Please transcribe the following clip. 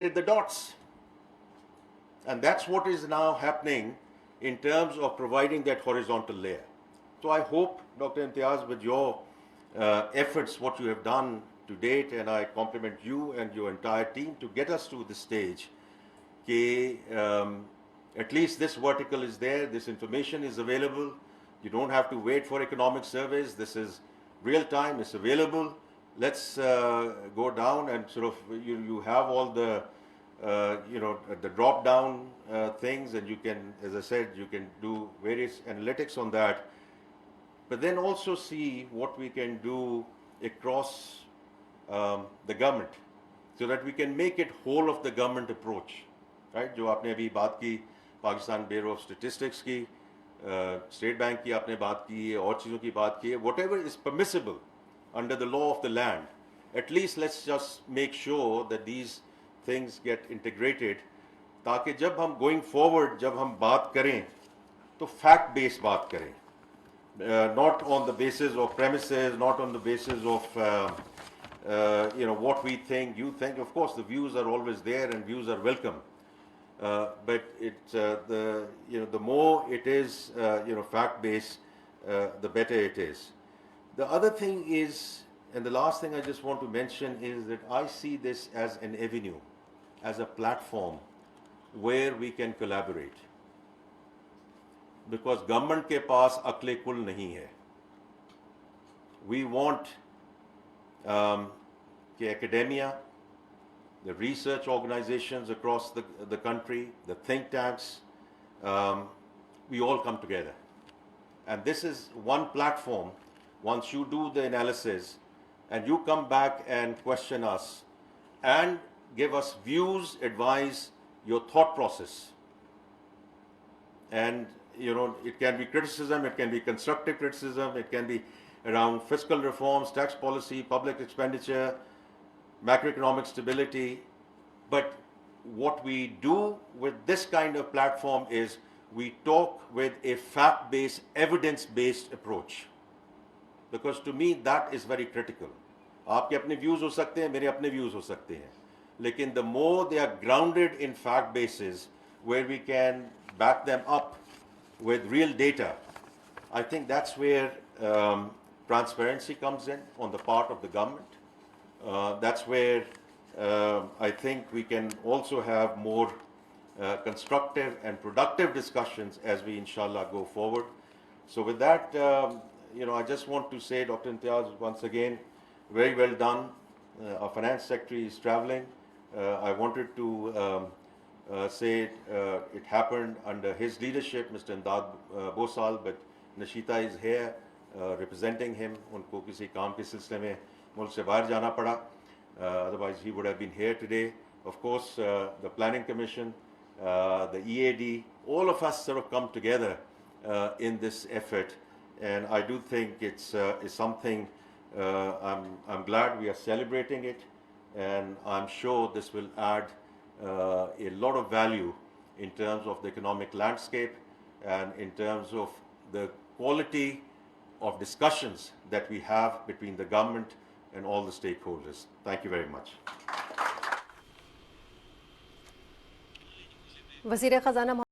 the dots. And that's what is now happening in terms of providing that horizontal layer. So I hope, Dr. Imtiaz, with your efforts, what you have done to date, and I compliment you and your entire team to get us to this stage, at least this vertical is there, this information is available, you don't have to wait for economic surveys, this is real time, it's available. Let's go down and sort of, you have all the, the drop down things, and you can, as I said, you can do various analytics on that, but then also see what we can do across the government so that we can make it whole of the government approach, right? जो आपने अभी बात की Pakistan bureau of statistics की, state bank की आपने बात की है, और चीज़ों की बात की है, whatever is permissible under the law of the land, at least let's just make sure that these things get integrated, ताकि जब हम going forward, जब हम बात करें तो fact based बात करें, not on the basis of premises, not on the basis of what we think, you think. Of course, the views are always there and views are welcome. But the more it is fact-based, the better it is. The other thing is, and the last thing I just want to mention is that I see this as an avenue, as a platform where we can collaborate. Because government के पास अक्ले कुल नहीं है. We want academia, the research organizations across the country, the think tanks, we all come together. And this is one platform. Once you do the analysis and you come back and question us and give us views, advise, your thought process. And it can be criticism, it can be constructive criticism, it can be around fiscal reforms, tax policy, public expenditure, macroeconomic stability. But what we do with this kind of platform is we talk with a fact-based, evidence-based approach. Because to me that is very critical. आपके अपने views हो सकते हैं, मेरे अपने views हो सकते हैं. लेकिन the more they are grounded in fact bases, where we can back them up with real data, I think that's where transparency comes in on the part of the government. That's where I think we can also have more constructive and productive discussions as we inshallah go forward. So with that, I just want to say, Dr. Imtiaz, once again, very well done. Our finance secretary is traveling. I wanted to say it happened under his leadership, Mr. Imdad Bosal, but Nashita is here representing him. उनको किसी काम के सिलसिले में मुल्क से बाहर जाना पड़ा. Otherwise he would have been here today. Of course, the Planning Commission, the EAD, all of us sort of come together in this effort, and I do think it's something. I'm glad we are celebrating it, and I'm sure this will add a lot of value in terms of the economic landscape and in terms of the quality of discussions that we have between the government and all the stakeholders. Thank you very much. वज़ीर ख़ज़ाना